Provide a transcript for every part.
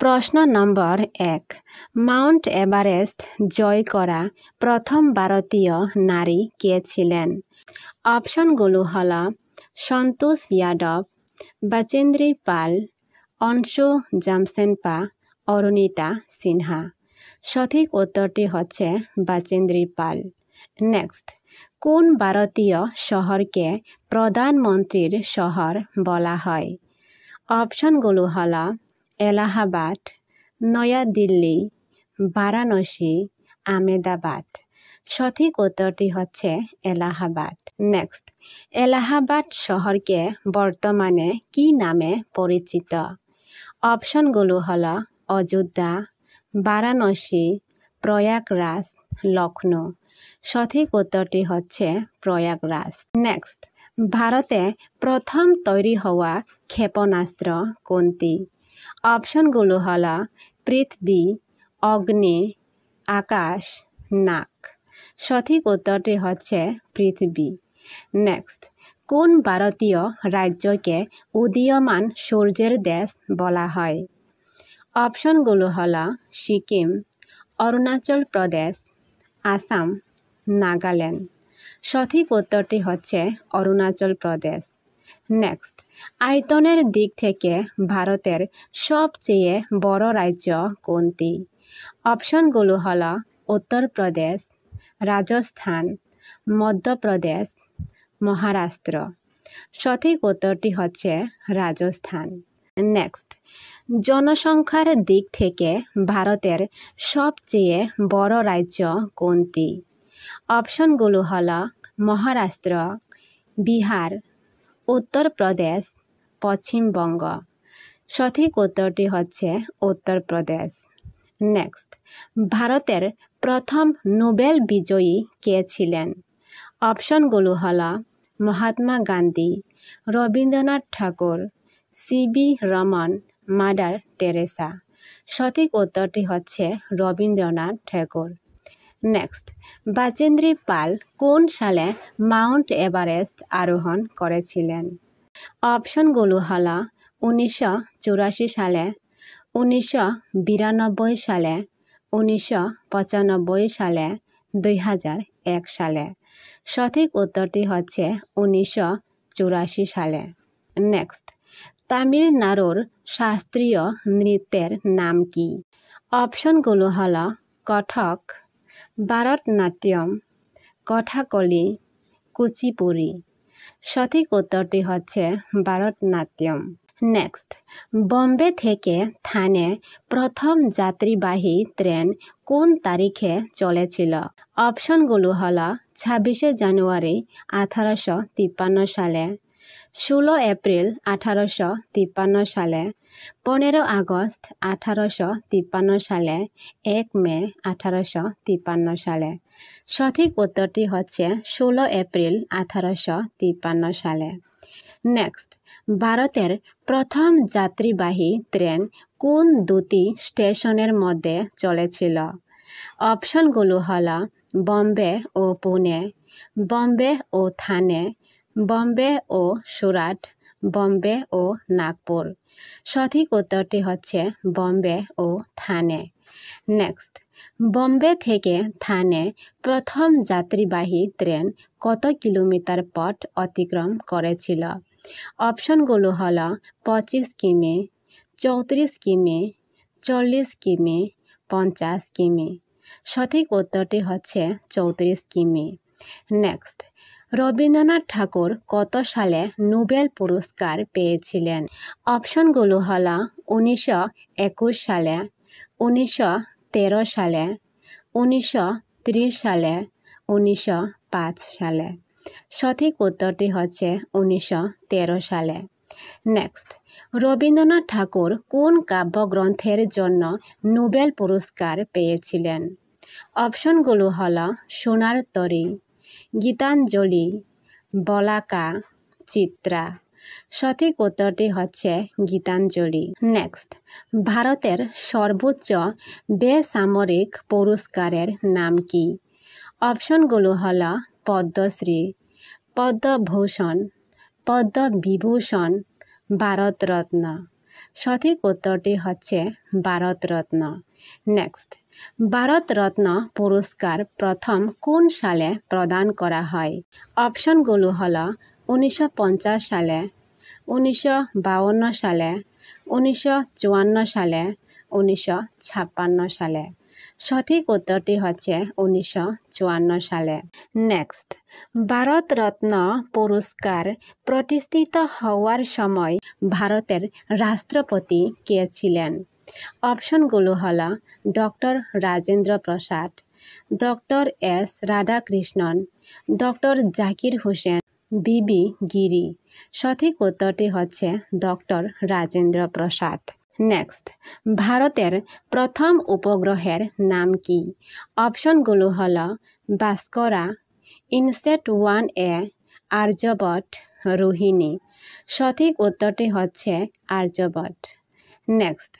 প্রশ্ন নম্বর 1 Mount Everest জয় করা প্রথম ভারতীয় নারী কে ছিলেন? অপশনগুলো হল সন্তোষ যাদব, বচেন্দ্রী পাল, অনসু জামসেনপা, অরুণিতা সিনহা। সঠিক উত্তরটি হচ্ছে বচেন্দ্রী পাল। নেক্সট, কোন ভারতীয় শহরকে প্রধানমন্ত্রীর শহর বলা হয়? অপশনগুলো হল এলাহাবাদ, নয়াদিল্লি, বারাণসী, আহমেদাবাদ। সঠিক উত্তরটি হচ্ছে এলাহাবাদ। নেক্সট, এলাহাবাদ শহরকে বর্তমানে কি নামে পরিচিত? অপশনগুলো হল অযোধ্যা, বারাণসী, প্রয়াগরাজ, লখনৌ। সঠিক উত্তরটি হচ্ছে প্রয়াগরাজ। নেক্সট, ভারতে প্রথম তৈরি হওয়া ক্ষেপণাস্ত্র কোনটি? অপশনগুলো হল পৃথিবী, অগ্নি, আকাশ, নাক। সঠিক উত্তরটি হচ্ছে পৃথিবী। নেক্সট, কোন ভারতীয় রাজ্যকে উদীয়মান সূর্যের দেশ বলা হয়? অপশনগুলো হল সিকিম, অরুণাচল প্রদেশ, আসাম, নাগাল্যান্ড। সঠিক উত্তরটি হচ্ছে অরুণাচল প্রদেশ। নেক্সট, আয়তনের দিক থেকে ভারতের সবচেয়ে বড় রাজ্য কোনটি? অপশনগুলো হল উত্তরপ্রদেশ, রাজস্থান, মধ্যপ্রদেশ, মহারাষ্ট্র। সঠিক উত্তরটি হচ্ছে রাজস্থান। নেক্সট, জনসংখ্যার দিক থেকে ভারতের সবচেয়ে বড় রাজ্য কোনটি? অপশনগুলো হল মহারাষ্ট্র, বিহার, উত্তরপ্রদেশ, পশ্চিমবঙ্গ। সঠিক উত্তরটি হচ্ছে উত্তরপ্রদেশ। নেক্সট, ভারতের প্রথম নোবেল বিজয়ী কে ছিলেন? অপশনগুলো হল মহাত্মা গান্ধী, রবীন্দ্রনাথ ঠাকুর, সিভি রমন, মাদার টেরেসা। সঠিক উত্তরটি হচ্ছে রবীন্দ্রনাথ ঠাকুর। নেক্সট, বচেন্দ্রী পাল কোন সালে মাউন্ট এভারেস্ট আরোহণ করেছিলেন? অপশনগুলো হল 1984 সালে, 1992 সালে, 1995 সালে, 2001 সালে। সঠিক উত্তরটি হচ্ছে 1984 সালে। নেক্সট, তামিলনাড়ুর শাস্ত্রীয় নৃত্যের নাম কি? অপশনগুলো হল কত্থক, ভারতনাট্যম, কথাকলি, কুচিপুড়ি। সঠিক উত্তরটি হচ্ছে ভারতনাট্যম। নেক্সট, বোম্বে থেকে থানে প্রথম যাত্রীবাহী ট্রেন কোন তারিখে চলেছিল? অপশনগুলো হল 26 জানুয়ারি 1853 সালে, 16 এপ্রিল 1853 সালে, 15 আগস্ট 1853 সালে, 1 মে 1853 সালে। সঠিক উত্তরটি হচ্ছে 16 এপ্রিল 1853 সালে। নেক্সট, ভারতের প্রথম যাত্রীবাহী ট্রেন কোন দুটি স্টেশনের মধ্যে চলেছিল? অপশনগুলো হল বোম্বে ও পুনে, বোম্বে ও থানে, বোম্বে ও সুরাট, বোম্বে ও নাগপুর। সঠিক উত্তরটি হচ্ছে বোম্বে ও থানে। নেক্সট, বোম্বে থেকে থানে প্রথম যাত্রীবাহী ট্রেন কত কিলোমিটার পথ অতিক্রম করেছিল? অপশনগুলো হল 25 কিমি, 34 কিমি, 40 কিমি, 50 কিমি। সঠিক উত্তরটি হচ্ছে 34 কিমি। নেক্সট, রবীন্দ্রনাথ ঠাকুর কত সালে নোবেল পুরস্কার পেয়েছিলেন? অপশনগুলো হল 1921 সালে, 1913 সালে, 1930 সালে, 1905 সালে। সঠিক উত্তরটি হচ্ছে 1913 সালে। নেক্সট, রবীন্দ্রনাথ ঠাকুর কোন কাব্যগ্রন্থের জন্য নোবেল পুরস্কার পেয়েছিলেন? অপশনগুলো হল সোনার তরী, গীতাঞ্জলি, বলাকা, চিত্রা। সঠিক উত্তরটি হচ্ছে গীতাঞ্জলি। নেক্সট, ভারতের সর্বোচ্চ বেসামরিক পুরস্কারের নাম কি? অপশনগুলো হল পদ্মশ্রী, পদ্মভূষণ, পদ্মবিভূষণ, ভারতরত্ন। সঠিক উত্তরটি হচ্ছে ভারতরত্ন। নেক্সট, ভারতরত্ন পুরস্কার প্রথম কোন সালে প্রদান করা হয়? অপশনগুলো হলো 1950 সালে, 1952 সালে, 1954 সালে, 1956 সালে। সঠিক উত্তরটি হচ্ছে 1954 সালে। নেক্সট, ভারতরত্ন পুরস্কার প্রতিষ্ঠিত হওয়ার সময় ভারতের রাষ্ট্রপতি কে ছিলেন? অপশনগুলো হলো doctor Rajendra Prasad, doctor S Radhakrishnan, doctor Zakir Hussain, V V Giri. সঠিক উত্তরটি হচ্ছে ডক্টর রাজেন্দ্র প্রসাদ। নেক্সট, ভারতের প্রথম উপগ্রহের নাম কি? অপশনগুলো হলো ভাস্করা, ইনসেট 1A, আর্যভট্ট, রোহিণী। সঠিক উত্তরটি হচ্ছে আর্যভট্ট। নেক্সট,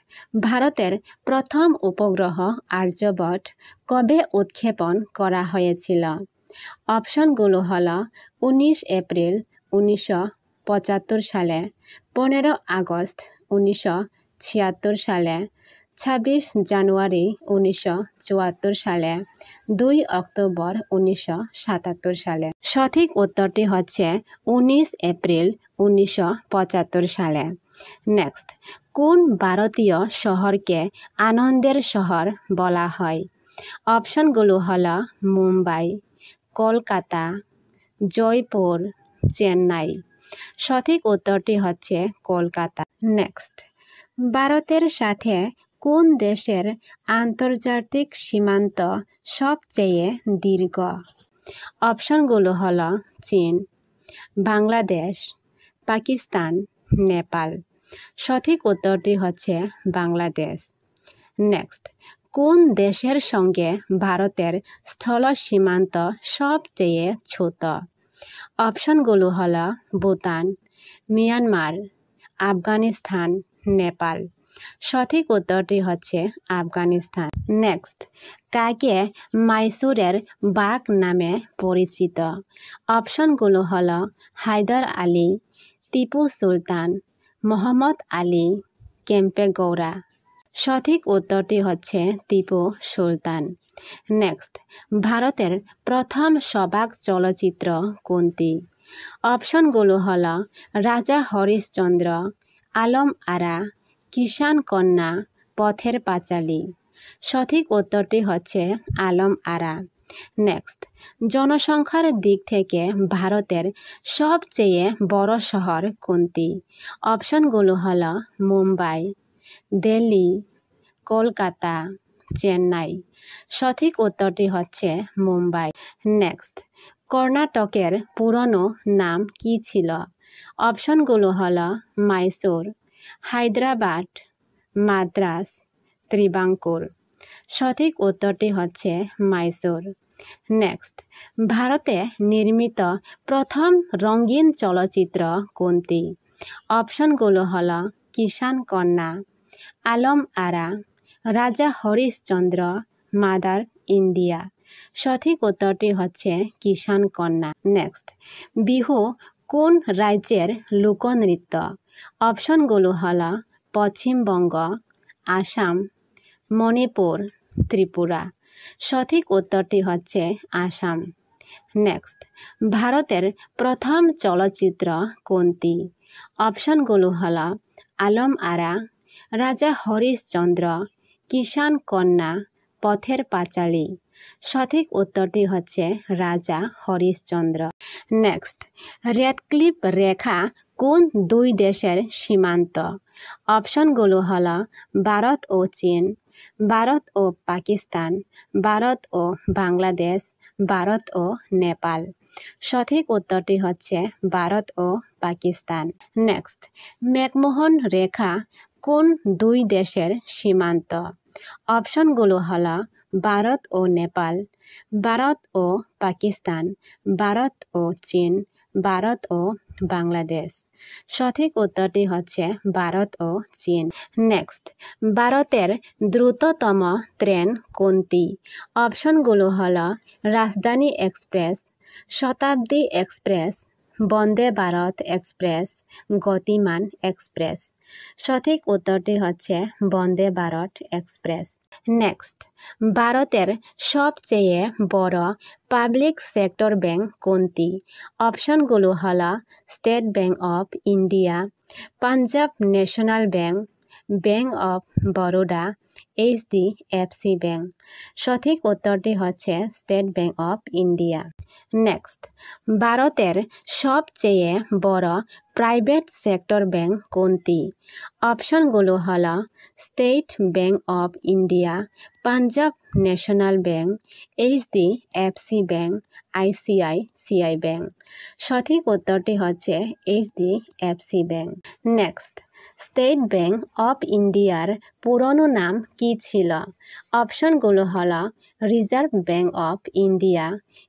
ভারতের প্রথম উপগ্রহ আর্যভট্ট কবে উৎক্ষেপণ করা হয়েছিল? অপশনগুলো হলো 19 এপ্রিল 1975 সালে, 15 আগস্ট 1976 সালে, 26 জানুয়ারি 1974 সালে, 2 অক্টোবর 1977 সালে। সঠিক উত্তরটি হচ্ছে 19 এপ্রিল 1975 সালে। নেক্সট, কোন ভারতীয় শহরকে আনন্দের শহর বলা হয়? অপশনগুলো হলো মুম্বাই, কলকাতা, জয়পুর, চেন্নাই। সঠিক উত্তরটি হচ্ছে কলকাতা। নেক্সট, ভারতের সাথে কোন দেশের আন্তর্জাতিক সীমান্ত সবচেয়ে দীর্ঘ? অপশনগুলো হলো চীন, বাংলাদেশ, পাকিস্তান, নেপাল। সঠিক উত্তরটি হচ্ছে বাংলাদেশ। নেক্সট, কোন দেশের সঙ্গে ভারতের স্থল সীমান্ত সবচেয়ে ছোট? অপশনগুলো হলো ভুটান, মিয়ানমার, আফগানিস্তান, নেপাল। সঠিক উত্তরটি হচ্ছে আফগানিস্তান। নেক্সট, কাকে মাইসুরের বাঘ নামে পরিচিত? অপশনগুলো হলো হায়দার আলী, টিপু সুলতান, মোহাম্মদ আলী, কেম্পেগৌড়া। সঠিক উত্তরটি হচ্ছে টিপু সুলতান। নেক্সট, ভারতের প্রথম সবাক চলচ্চিত্র কোনটি? অপশনগুলো হলো রাজা হরিশ্চন্দ্র, আলম আরা, কিষান কন্যা, পথের পাঁচালী। সঠিক উত্তরটি হচ্ছে আলম আরা। নেক্সট, জনসংখ্যার দিক থেকে ভারতের সবচেয়ে বড় শহর কোনটি? অপশনগুলো হলো মুম্বাই, দিল্লি, কলকাতা, চেন্নাই। সঠিক উত্তরটি হচ্ছে মুম্বাই। নেক্সট, কর্ণাটকের পুরনো নাম কি ছিল? অপশনগুলো হলো মাইসুর, হায়দ্রাবাদ, মাদ্রাস, ত্রিবাঙ্কুর। সঠিক উত্তরটি হচ্ছে মাইসুর। নেক্সট, ভারতে নির্মিত প্রথম রঙিন চলচ্চিত্র কোনটি? অপশনগুলো হলো কিষান কন্যা, আলম আরা, রাজা হরিশ্চন্দ্র, মাদার ইন্ডিয়া। সঠিক উত্তরটি হচ্ছে কিষান কন্যা। নেক্সট, বিহু কোন রাজ্যের লোকনৃত্য? অপশনগুলো হলো পশ্চিমবঙ্গ, আসাম, মণিপুর, ত্রিপুরা। সঠিক উত্তরটি হচ্ছে আসাম। নেক্সট, ভারতের প্রথম চলচ্চিত্র কোনটি? অপশনগুলো হলো আলম আরা, রাজা হরিশ্চন্দ্র, কিষান কন্যা, পথের পাঁচালী। সঠিক উত্তরটি হচ্ছে রাজা হরিশ্চন্দ্র। নেক্সট, রেডক্লিফ রেখা কোন দুই দেশের সীমান্ত? অপশনগুলো হলো ভারত ও চীন, ভারত ও পাকিস্তান, ভারত ও বাংলাদেশ, ভারত ও নেপাল। সঠিক উত্তরটি হচ্ছে ভারত ও পাকিস্তান। নেক্সট, ম্যাকমোহন রেখা কোন দুই দেশের সীমান্ত? অপশনগুলো হলো ভারত ও নেপাল, ভারত ও পাকিস্তান, ভারত ও চীন, ভারত ও বাংলাদেশ। সঠিক উত্তরটি হচ্ছে ভারত ও চীন। নেক্সট, ভারতের দ্রুততম ট্রেন কোনটি? অপশনগুলো হলো রাজধানী এক্সপ্রেস, শতাব্দী express, Vande Bharat express, Gatimaan express. সঠিক উত্তরটি হচ্ছে বন্দে ভারত এক্সপ্রেস। নেক্সট, ভারতের সবচেয়ে বড় পাবলিক সেক্টর ব্যাংক কোনটি? অপশনগুলো হলো state bank of India, Punjab national bank, bank of Baroda, HDFC bank. সঠিক উত্তরটি হচ্ছে state bank of India. Next, ভারতের সবচেয়ে বড় প্রাইভেট সেক্টর ব্যাংক কোনটি? অপশনগুলো হলো state bank of India, Punjab national bank, HDFC bank, ICICI bank. সঠিক উত্তরটি হচ্ছে HDFC bank. Next, state bank of ইন্ডিয়ার পুরনো নাম কী ছিল? অপশনগুলো হলো reserve bank of India,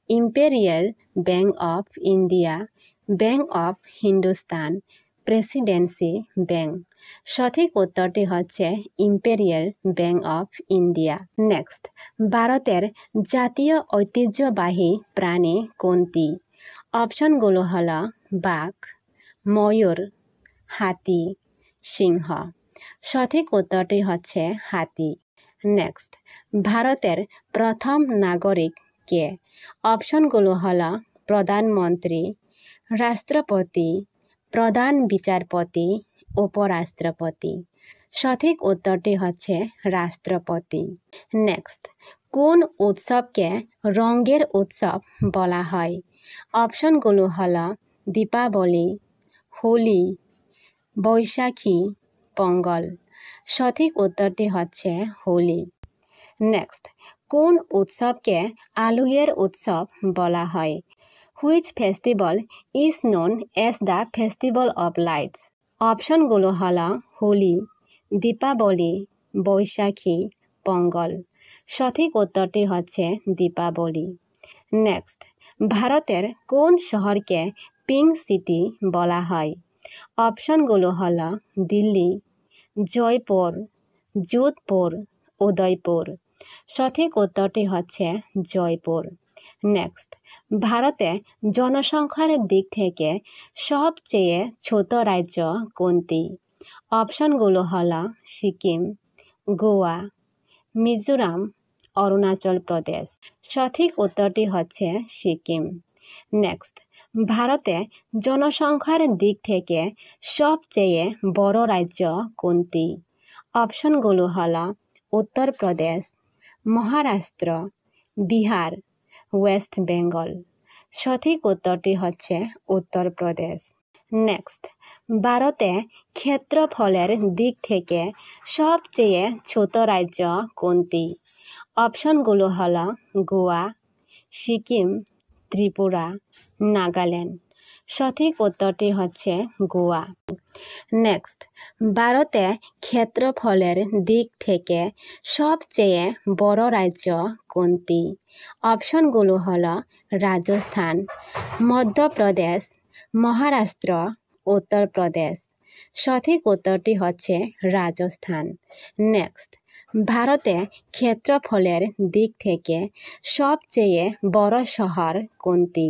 imperial bank of India, bank of Hindustan, Presidency bank. সঠিক উত্তরটি হচ্ছে imperial bank of India. Next, ভারতের জাতীয় ঐতিহ্যবাহী প্রাণী কোনটি? অপশনগুলো হলো বাঘ, ময়ূর, হাতি, সিংহ। সঠিক উত্তরটি হচ্ছে হাতি। নেক্সট, ভারতের প্রথম নাগরিক কে? অপশনগুলো হলো প্রধানমন্ত্রী, রাষ্ট্রপতি, প্রধান বিচারপতি, উপরাষ্ট্রপতি। সঠিক উত্তরটি হচ্ছে রাষ্ট্রপতি। নেক্সট, কোন উৎসবকে রঙের উৎসব বলা হয়? অপশনগুলো হলো দীপাবলি, হোলি, বৈশাখী, পোঙ্গল। সঠিক উত্তরটি হচ্ছে হোলি। নেক্সট, কোন উৎসবকে আলোয়ের উৎসব বলা হয়? Which festival is known as the festival of lights? অপশনগুলো হলো হোলি, দীপাবলি, বৈশাখী, পোঙ্গল। সঠিক উত্তরটি হচ্ছে দীপাবলি। নেক্সট, ভারতের কোন শহরকে পিঙ্ক সিটি বলা হয়? অপশনগুলো হলো দিল্লি, জয়পুর, যোধপুর, উদয়পুর। সঠিক উত্তরটি হচ্ছে জয়পুর। নেক্সট, ভারতে জনসংখ্যার দিক থেকে সবচেয়ে ছোট রাজ্য কোনটি? অপশনগুলো হলো সিকিম, গোয়া, মিজোরাম, অরুণাচল প্রদেশ। সঠিক উত্তরটি হচ্ছে সিকিম। নেক্সট, ভারতে জনসংখ্যার দিক থেকে সবচেয়ে বড় রাজ্য কোনটি? অপশনগুলো হলো উত্তরপ্রদেশ, মহারাষ্ট্র, বিহার, ওয়েস্ট বেঙ্গল। সঠিক উত্তরটি হচ্ছে উত্তরপ্রদেশ। নেক্সট, ভারতে ক্ষেত্রফলের দিক থেকে সবচেয়ে ছোট রাজ্য কোনটি? অপশনগুলো হলো গোয়া, সিকিম, ত্রিপুরা, নাগাল্যান্ড। সঠিক উত্তরটি হচ্ছে গোয়া। নেক্সট, ভারতে ক্ষেত্রফলের দিক থেকে সবচেয়ে বড় রাজ্য কোনটি? অপশনগুলো হলো রাজস্থান, মধ্যপ্রদেশ, মহারাষ্ট্র, উত্তরপ্রদেশ। সঠিক উত্তরটি হচ্ছে রাজস্থান। নেক্সট, ভারতে ক্ষেত্রফলের দিক থেকে সবচেয়ে বড় শহর কোনটি?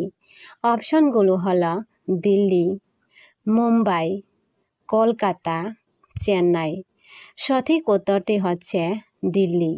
অপশনগুলো হলো দিল্লি, মুম্বাই, কলকাতা, চেন্নাই। সঠিক উত্তরটি হচ্ছে দিল্লি।